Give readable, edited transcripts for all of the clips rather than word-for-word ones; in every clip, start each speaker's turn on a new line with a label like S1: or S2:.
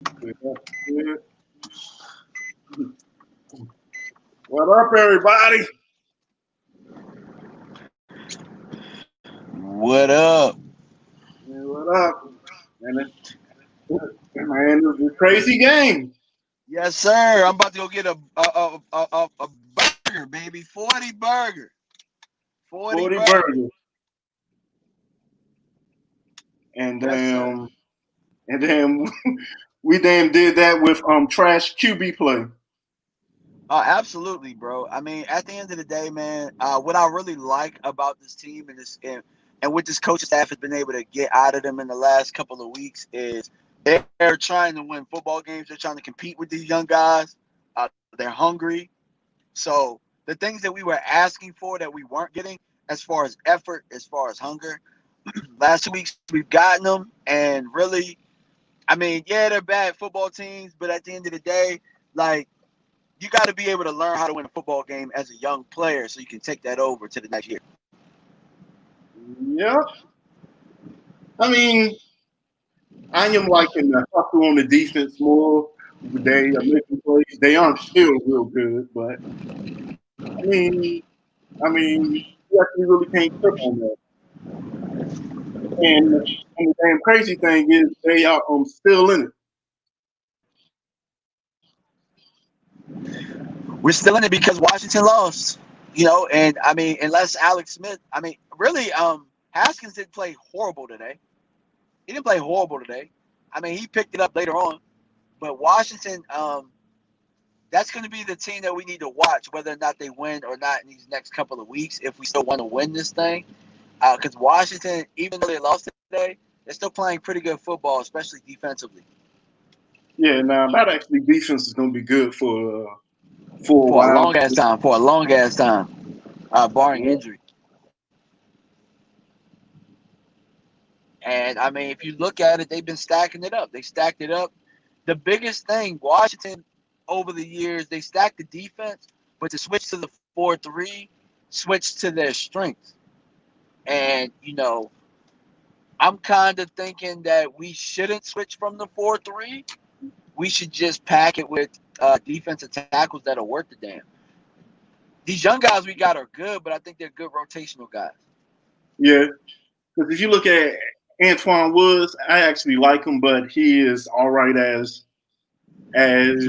S1: Yeah. What up, everybody?
S2: What up?
S1: Yeah, what up? And man, it was a crazy game.
S2: Yes, sir. I'm about to go get a burger, baby. 40 burger. 40
S1: 40
S2: burger.
S1: burgers. And
S2: Yes, sir.
S1: damn, we damn did that with trash QB play.
S2: Absolutely, bro. I mean, at the end of the day, man, what I really like about this team and what this coaching staff has been able to get out of them in the last couple of weeks is they're trying to win football games. They're trying to compete with these young guys. They're hungry. So the things that we were asking for that we weren't getting, as far as effort, as far as hunger, last 2 weeks we've gotten them, and really, I mean, yeah, they're bad football teams, but at the end of the day, like you got to be able to learn how to win a football game as a young player, so you can take that over to the next year.
S1: Yeah. I mean, I am liking the hustle on the defense more. They are making plays. They aren't still real good, but I mean, you actually really can't trip on that. And, and the damn crazy thing is they are still in it.
S2: We're still in it because Washington lost, and I mean, unless Alex Smith, I mean, really, Haskins didn't play horrible today. He didn't play horrible today. I mean, he picked it up later on, but Washington, that's going to be the team that we need to watch, whether or not they win or not in these next couple of weeks, if we still want to win this thing. Because Washington, even though they lost today, they're still playing pretty good football, especially defensively,
S1: Yeah, now that actually defense is going to be good for a
S2: for a
S1: while.
S2: long ass time. For a long ass time, barring
S1: Yeah.
S2: injury. And I mean, if you look at it, they've been stacking it up. They stacked it up. The biggest thing, Washington, over the years, they stacked the defense, but to switch to the 4-3, switch to their strengths. And, I'm kind of thinking that we shouldn't switch from the 4-3. We should just pack it with defensive tackles that are worth the damn. These young guys we got are good, but I think they're good rotational guys.
S1: Yeah, because if you look at Antoine Woods, I actually like him, but he is all right as as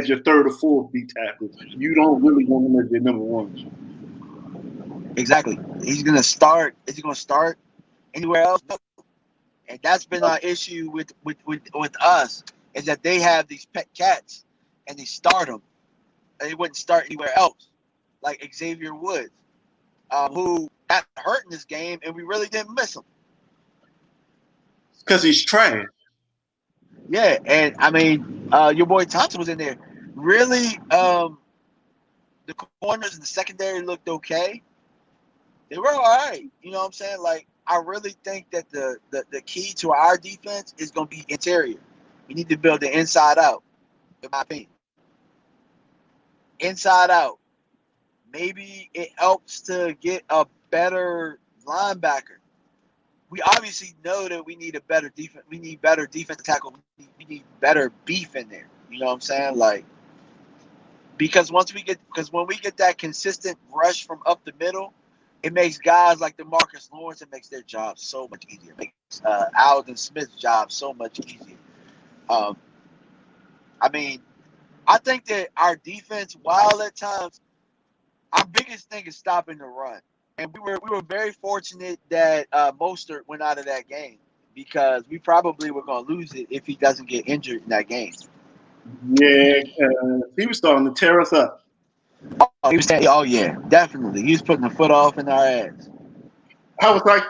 S1: your third or fourth D tackle. You don't really want him as your number one.
S2: Exactly. He's gonna start. Is he gonna start anywhere else? No. And that's been our issue with us, is that they have these pet cats and they start them. And they wouldn't start anywhere else, like Xavier Woods, who got hurt in this game, and we really didn't miss him.
S1: Because he's trash.
S2: Yeah, and I mean, your boy Thompson was in there. Really, the corners and the secondary looked okay. They were all right. You know what I'm saying? Like, I really think that the key to our defense is going to be interior. We need to build the inside out, in my opinion. Inside out. Maybe it helps to get a better linebacker. We obviously know that we need a better defense. We need better defensive tackle. We need better beef in there. You know what I'm saying? Like, because when we get that consistent rush from up the middle, it makes guys like DeMarcus Lawrence, it makes their job so much easier. It makes Alden Smith's job so much easier. Um, I mean, I think that our defense, while at times, our biggest thing is stopping the run. And we were very fortunate that Mostert went out of that game, because we probably were going to lose it if he doesn't get injured in that game.
S1: Yeah, he was starting to tear us up.
S2: Oh, he was saying, oh yeah, definitely. He was putting the foot off in our ass.
S1: I was like,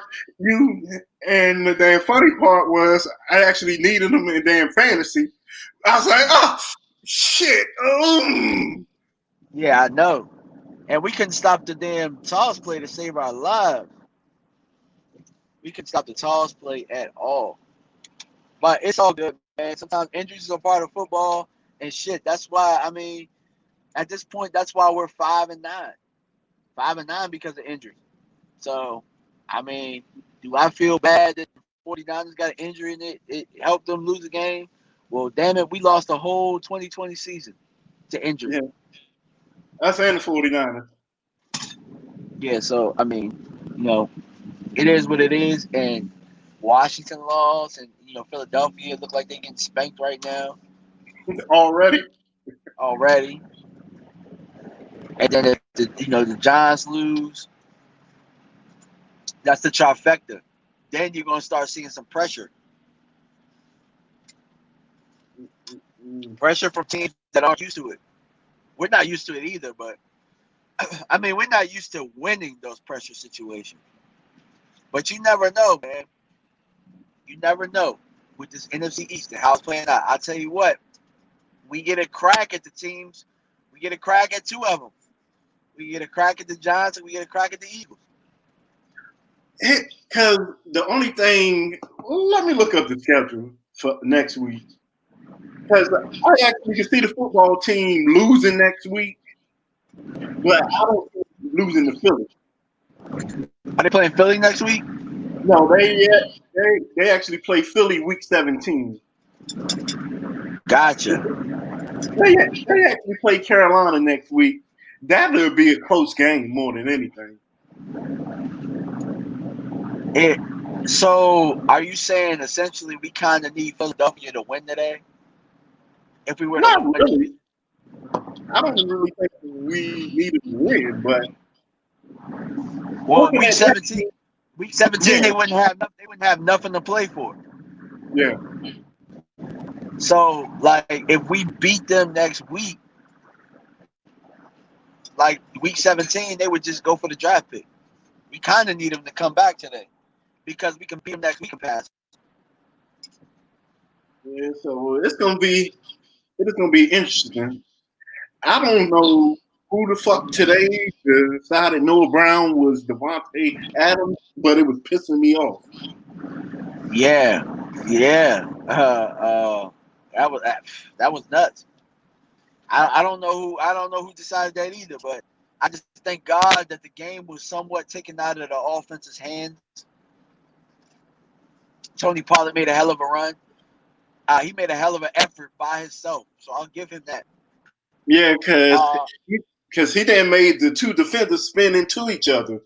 S1: and the damn funny part was I actually needed him in damn fantasy. I was like, oh, shit.
S2: Yeah, I know. And we couldn't stop the damn toss play to save our lives. We couldn't stop the toss play at all. But it's all good, man. Sometimes injuries are part of football and shit. That's why, I mean, at this point, that's why we're 5-9. 5-9 because of injuries. So, I mean, do I feel bad that the 49ers got an injury and it helped them lose the game? Well, damn it, we lost the whole 2020 season to injury.
S1: Yeah, us and the 49ers.
S2: Yeah, so I mean, it is what it is, and Washington lost, and Philadelphia look like they getting spanked right now
S1: Already.
S2: already, and then if the Giants lose, that's the trifecta. Then you're gonna start seeing some pressure from teams that aren't used to it. We're not used to it either, but I mean, we're not used to winning those pressure situations. But you never know, man. You never know with this NFC East and how it's playing out. I'll tell you what, we get a crack at the teams. We get a crack at two of them. We get a crack at the Giants and we get a crack at the Eagles.
S1: Because the only thing, let me look up the schedule for next week. Because I actually can see the football team losing next week, but I don't see losing to Philly.
S2: Are they playing Philly next week?
S1: No, they actually play Philly week 17.
S2: Gotcha.
S1: They actually play Carolina next week. That'll be a close game more than anything.
S2: So, are you saying essentially we kind of need Philadelphia to win today? If we were
S1: Not
S2: to win,
S1: really. I don't really think we needed to win, but
S2: well, week 17,
S1: yeah.
S2: they wouldn't have nothing to play for.
S1: Yeah.
S2: So, like, if we beat them next week, like week 17, they would just go for the draft pick. We kind of need them to come back today because we can beat them next week and pass.
S1: Yeah, so it's gonna be interesting. I don't know who the fuck today decided Noah Brown was Devontae Adams, but it was pissing me off.
S2: Yeah. That was nuts. I don't know who decided that either, but I just thank God that the game was somewhat taken out of the offense's hands. Tony Pollard made a hell of a run. He made a hell of an effort by himself, so I'll give him that.
S1: Yeah, because he then made the two defenders spin into each other.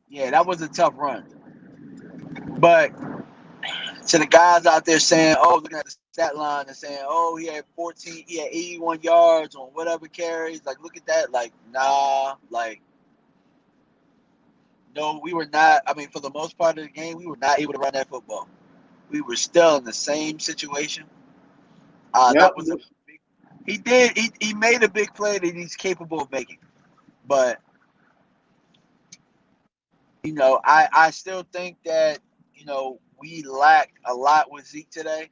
S2: Yeah, that was a tough run. But to the guys out there saying, "Oh, looking at the stat line and saying, oh, he had 81 yards on whatever carries," like, look at that. Like, nah, like, no, we were not. I mean, for the most part of the game, we were not able to run that football. We were still in the same situation.
S1: Yep.
S2: That was a big. He did. He made a big play that he's capable of making, but I still think that we lacked a lot with Zeke today.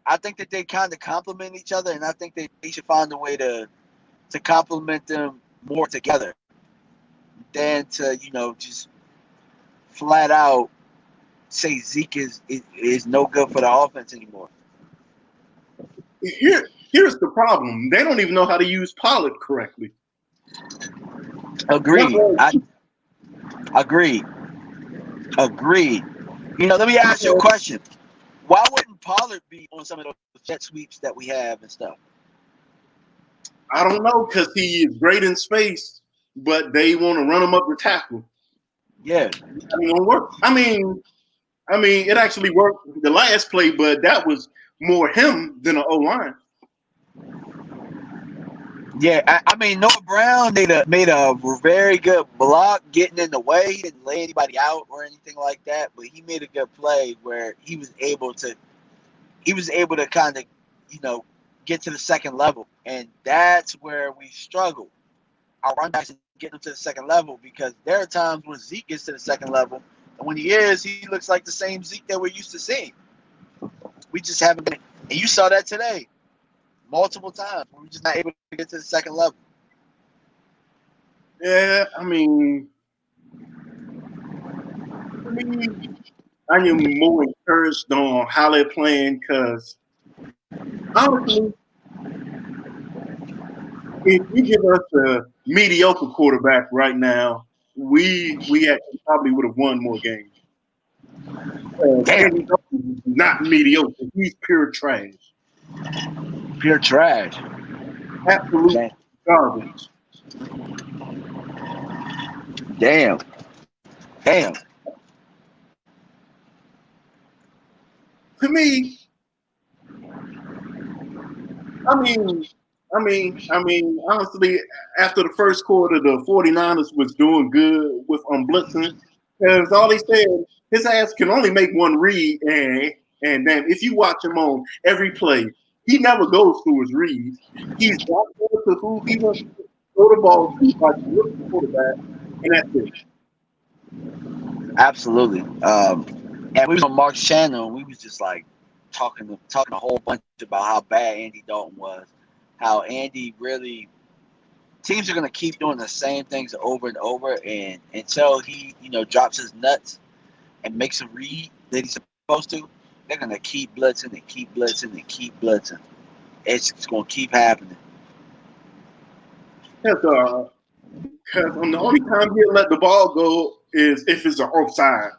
S2: I think that they kind of complement each other, and I think that they should find a way to complement them more together than to just flat out say Zeke is no good for the offense anymore.
S1: Here's the problem. They don't even know how to use Pollard correctly.
S2: Agreed. Agreed. Let me ask you a question. Why wouldn't Pollard be on some of those jet sweeps that we have and stuff?
S1: I don't know, because he is great in space, but they want to run him up the tackle.
S2: Yeah.
S1: I mean, it'll work. I mean, it actually worked the last play, but that was more him than an O-line.
S2: Yeah, I mean, Noah Brown made a very good block getting in the way. He didn't lay anybody out or anything like that, but he made a good play where he was able to kind of, get to the second level. And that's where we struggle. Our run backs get them to the second level, because there are times when Zeke gets to the second level, and when he looks like the same Zeke that we're used to seeing. We just haven't been, and you saw that today. Multiple times. We're just not able to get to the second level.
S1: Yeah, I am more encouraged on how they're playing, because honestly, if you give us a mediocre quarterback right now, we actually probably would have won more games.
S2: Damn.
S1: Not mediocre. He's pure trash.
S2: Pure trash.
S1: Absolute garbage.
S2: Damn. Damn.
S1: To me, honestly, after the first quarter, the 49ers was doing good with blitzing. Because all they said, his ass can only make one read, and then if you watch him on every play, he never goes through his reads. He's not going to who he wants to throw the ball to, like a rookie quarterback, and that's it.
S2: Absolutely. And we was on Mark's channel, and we was just like talking a whole bunch about how bad Andy Dalton was. How Andy really teams are gonna keep doing the same things over and over, and until he drops his nuts and makes a read that he's supposed to, they're gonna keep blitzing and keep blitzing and keep blitzing. It's gonna keep happening.
S1: Because the only time he'll let the ball go is if it's an offside.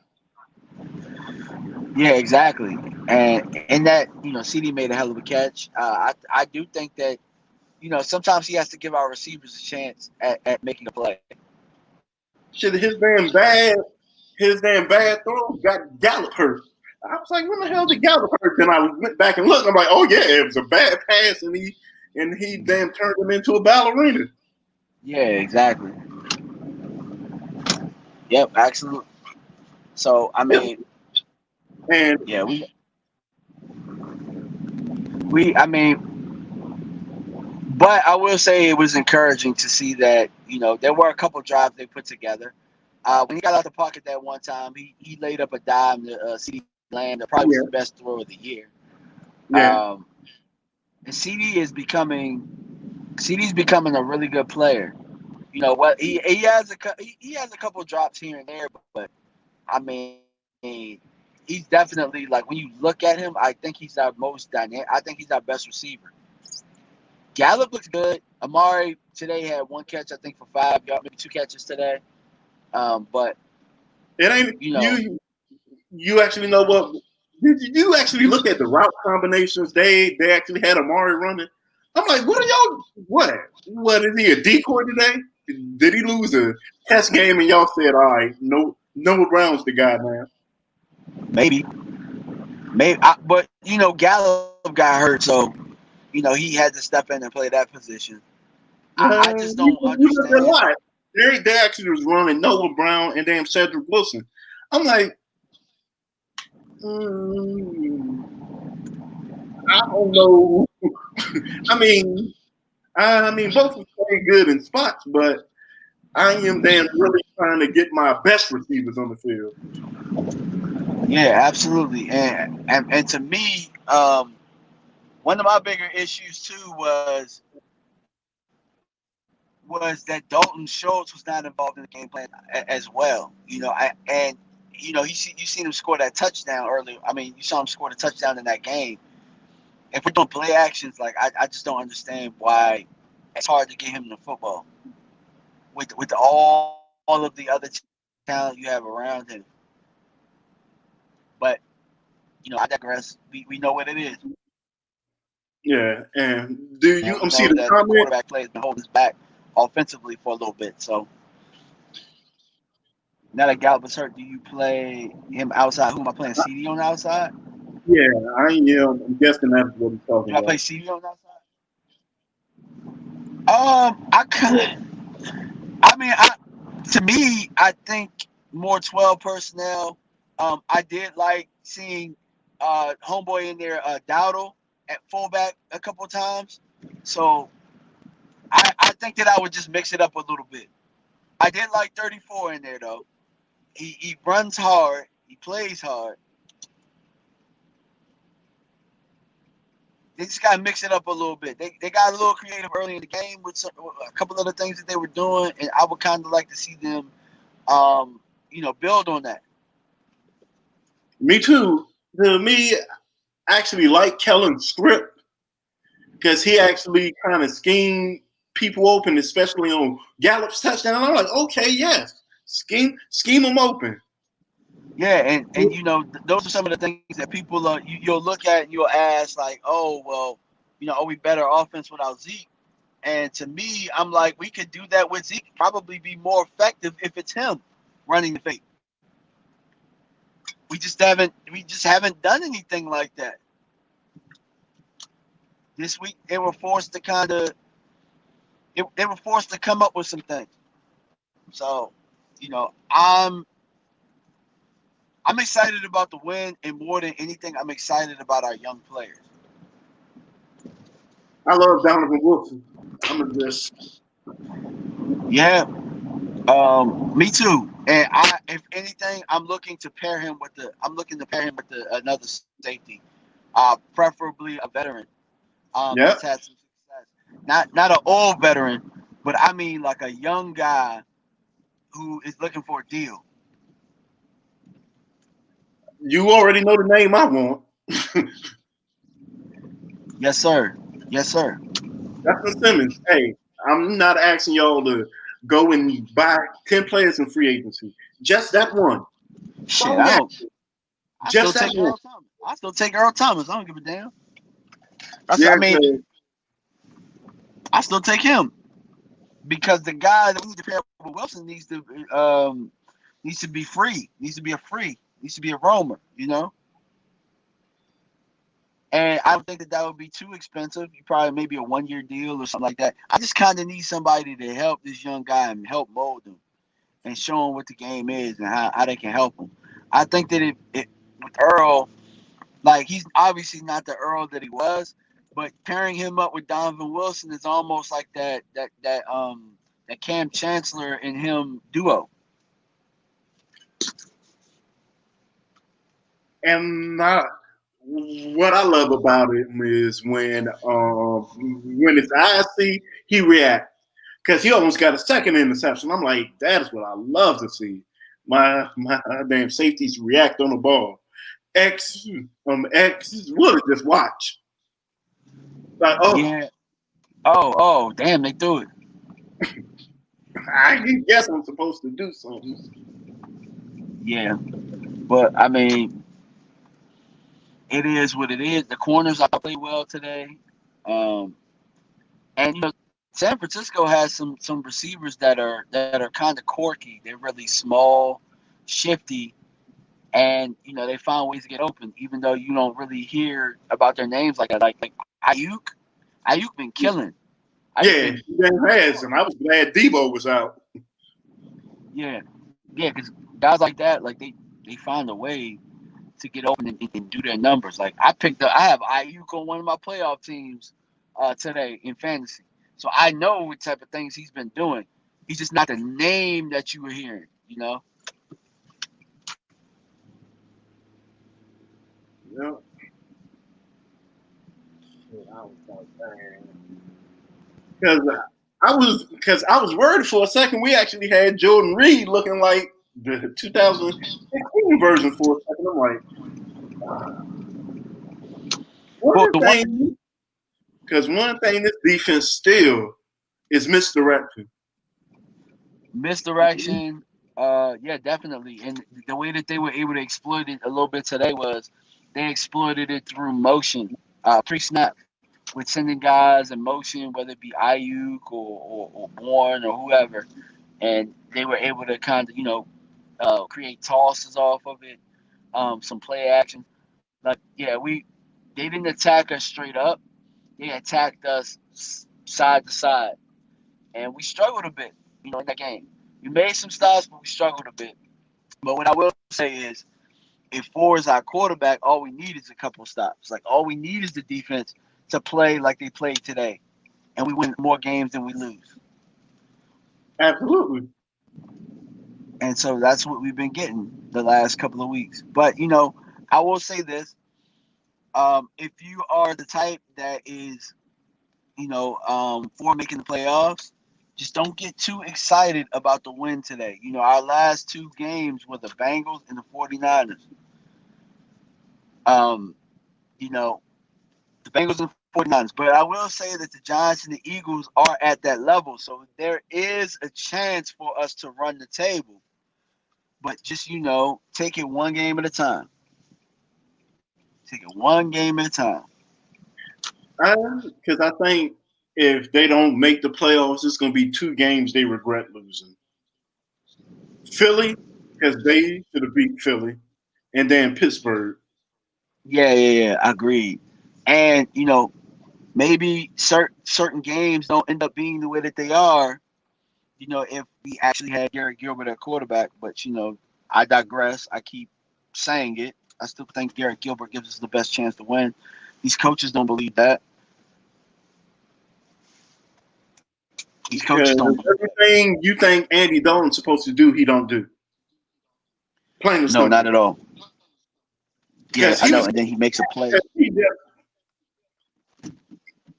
S2: Yeah, exactly. And in that, CD made a hell of a catch. I do think that sometimes he has to give our receivers a chance at making a play.
S1: Shit, his damn bad throw got Gallup hurt. I was like, when the hell did Gallup hurt? Then I went back and looked. I'm like, oh yeah, it was a bad pass, and he damn turned him into a ballerina.
S2: Yeah, exactly. Yep, absolutely. So I mean,
S1: And
S2: yeah, I mean, but I will say it was encouraging to see that there were a couple drives they put together. When he got out the pocket that one time, he laid up a dime to CD Lamb. That probably was
S1: yeah,
S2: the best throw of the year.
S1: yeah,
S2: And CD's becoming a really good player. What he has a couple drops here and there, but I mean, he's definitely, like, when you look at him, I think he's our most dynamic. I think he's our best receiver. Gallup looks good. Amari today had one catch, I think, for 5 yards, maybe 2 catches today. But
S1: it ain't you. You actually know what? Did you actually look at the route combinations they actually had Amari running? I'm like, what are y'all? What is he, a decoy today? Did he lose a test game and y'all said, all right, no, Noah Brown's the guy now?
S2: maybe, but Gallup got hurt, so he had to step in and play that position. I just don't
S1: You looked at a
S2: understand.
S1: lot. They actually was running Noah Brown and damn Cedric Wilson. I'm like, I don't know. I mean, both of them play good in spots, but I am damn really trying to get my best receivers on the field.
S2: Yeah, absolutely. And to me, one of my bigger issues too was that Dalton Schultz was not involved in the game plan as well. You seen him score that touchdown earlier. I mean, you saw him score the touchdown in that game. If we're doing play actions, like, I just don't understand why it's hard to get him the football with all of the other talent you have around him. But I digress. We know what it is.
S1: Yeah, and do
S2: And
S1: you
S2: we
S1: see
S2: know
S1: the
S2: that the
S1: comment?
S2: quarterback play has been holding us back offensively for a little bit. So now that Gallup is hurt, do you play him outside? Who am I playing? CD on the outside?
S1: Yeah, I'm guessing that's what he's talking
S2: Do I play
S1: about.
S2: CD on the outside? I could. I mean, to me, I think more 12 personnel. I did like seeing homeboy in there, Dowdle at fullback a couple of times. So I think that I would just mix it up a little bit. I did like 34 in there though. He runs hard. He plays hard. They just got to mix it up a little bit. They got a little creative early in the game with a couple of the things that they were doing, and I would kind of like to see them, build on that.
S1: Me too. To me, I actually like Kellen's script because he actually kind of schemed people open, especially on Gallup's touchdown. I'm like, okay, yes, scheme them open.
S2: Yeah, and those are some of the things that people you'll look at and you'll ask, like, oh well, are we better offense without Zeke? And to me, I'm like, we could do that with Zeke. Probably be more effective if it's him running the fake. We just haven't done anything like that. This week they were forced to they were forced to come up with some things. So, I'm excited about the win, and more than anything, I'm excited about our young players.
S1: I love Donovan Wilson. I'm gonna just
S2: Yeah, me too. And if anything, I'm looking to pair him with another safety, preferably a veteran.
S1: yeah.
S2: That's had some success. Not an old veteran, but I mean like a young guy who is looking for a deal.
S1: You already know the name I want.
S2: Yes, sir. Yes, sir.
S1: Justin Simmons. Hey, I'm not asking y'all to go and buy 10 players in free agency. Just that one. That's
S2: Shit,
S1: all we
S2: I
S1: ask.
S2: don't. I still
S1: Just that
S2: take
S1: one.
S2: Earl Thomas. I still take Earl Thomas. I don't give a damn.
S1: Yeah,
S2: I mean,
S1: because
S2: I still take him because the guy that we need to pair with Wilson needs to be free. Needs to be a free. Needs to be a roamer. And I don't think that would be too expensive. You probably maybe a 1-year deal or something like that. I just kind of need somebody to help this young guy and help mold him and show him what the game is and how they can help him. I think that with Earl, like he's obviously not the Earl that he was, but pairing him up with Donovan Wilson is almost like that Cam Chancellor and him duo.
S1: and what I love about him is when his eyes see, he reacts. Because he almost got a second interception. I'm like, that is what I love to see. My damn safeties react on the ball. X would just watch. Like, oh,
S2: Yeah. Oh, damn, they threw it.
S1: I guess I'm supposed to do something.
S2: Yeah, but I mean, it is what it is. The corners I played well today, um, and San Francisco has some receivers that are kind of quirky. They're really small, shifty, and they find ways to get open, even though you don't really hear about their names like that. Like Ayuk, Ayuk been killing. Ayuk
S1: Yeah,
S2: been
S1: he done has, and I was glad Debo was out.
S2: yeah, because guys like that, like they find a way to get open and do their numbers. Like I have Ayuk on one of my playoff teams today in fantasy, so I know what type of things he's been doing. He's just not the name that you were hearing.
S1: Yeah. Because I was worried for a second. We actually had Jordan Reed looking like the 2016 version for a second. I'm like,
S2: Well,
S1: one
S2: the one
S1: thing, because one thing this defense still is misdirection.
S2: misdirection, yeah, definitely. And the way that they were able to exploit it a little bit today was they exploited it through motion, pre-snap, with sending guys in motion, whether it be Ayuk or Bourne or whoever, and they were able to kind of create tosses off of it, some play action. Like they didn't attack us straight up; they attacked us side to side, and we struggled a bit, in that game. We made some stops, but we struggled a bit. But what I will say is, if four is our quarterback, all we need is a couple stops. Like all we need is the defense to play like they played today, and we win more games than we lose.
S1: Absolutely.
S2: And so that's what we've been getting the last couple of weeks. But I will say this: if you are the type that is, for making the playoffs, just don't get too excited about the win today. Our last two games were the Bengals and the 49ers. Um, you know, the Bengals and 49ers. But I will say that the Giants and the Eagles are at that level. So there is a chance for us to run the table. But just, take it one game at a time. Take it one game at a time.
S1: Because I think if they don't make the playoffs, it's going to be 2 games they regret losing. Philly, because they should have beat Philly, and then Pittsburgh.
S2: Yeah. Agreed. And maybe certain games don't end up being the way that they are. If we actually had Garrett Gilbert at quarterback, but I digress. I keep saying it. I still think Garrett Gilbert gives us the best chance to win. These coaches don't believe that. These coaches
S1: Because
S2: don't believe that.
S1: everything you think Andy Dalton's supposed to do, he don't do. Plain and
S2: No, not
S1: simple.
S2: at all. Yeah,
S1: Because
S2: I
S1: he
S2: know.
S1: was
S2: And then he makes a play.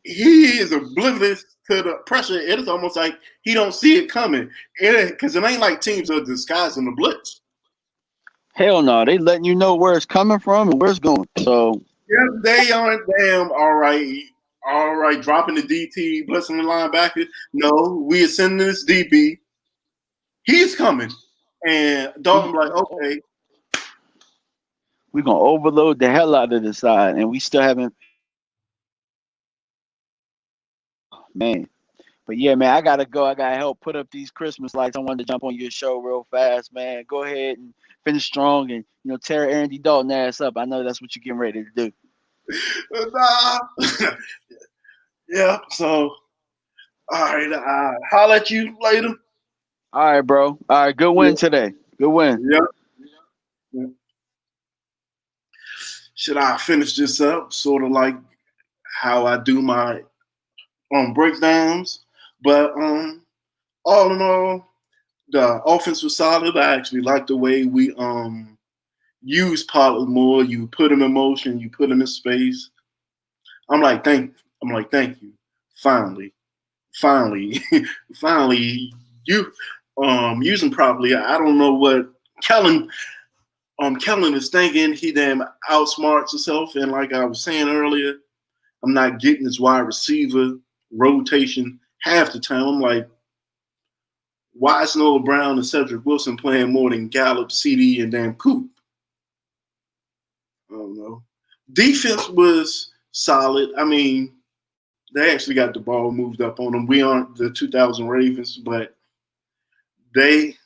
S1: he is oblivious to the pressure. It is almost like he don't see it coming. Because it ain't like teams are disguising the blitz.
S2: Hell no, they letting you know where it's coming from and where it's going. So
S1: Yeah, they aren't damn all right. All right, dropping the DT, blitzing the linebacker. No, we are sending this DB. He's coming. And Dalton like, okay.
S2: we're gonna overload the hell out of the side, and we still haven't. Man, but yeah, man, I gotta go. I gotta help put up these Christmas lights. I wanted to jump on your show real fast, man. Go ahead and finish strong, and tear Andy Dalton ass up. I know that's what you're getting ready to do.
S1: Nah. Yeah, so all right, holler at you later.
S2: All right, bro. All right, good
S1: Yeah.
S2: win today. Good win.
S1: Yeah. Should I finish this up? Sort of like how I do my breakdowns. But all in all, the offense was solid. I actually like the way we use Pollard more. You put him in motion, you put him in space. I'm like, thank you. Finally, finally, finally, you use him properly. I don't know what Kellen is thinking. He damn outsmarts himself, and like I was saying earlier, I'm not getting his wide receiver rotation half the time. I'm like, why is Noah Brown and Cedric Wilson playing more than Gallup, CD, and damn Coop? I don't know. Defense was solid. I mean, they actually got the ball moved up on them. We aren't the 2000 Ravens, but they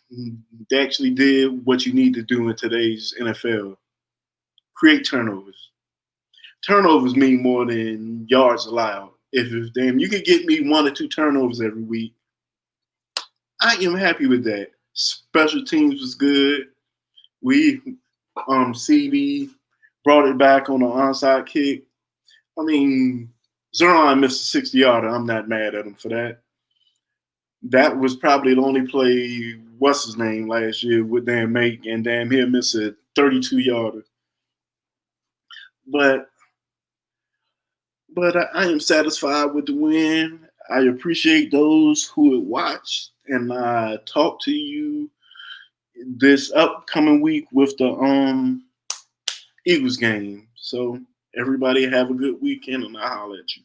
S1: actually did what you need to do in today's NFL: create turnovers. Turnovers mean more than yards allowed. If damn you could get me 1 or 2 turnovers every week, I am happy with that. Special teams was good. We CD brought it back on the onside kick. I mean, Zerline missed a 60-yarder. I'm not mad at him for that. That was probably the only play, what's his name, last year would damn make, and damn he'll miss a 32-yarder. But I am satisfied with the win. I appreciate those who have watched, and I talk to you this upcoming week with the Eagles game. So everybody have a good weekend, and I'll holler at you.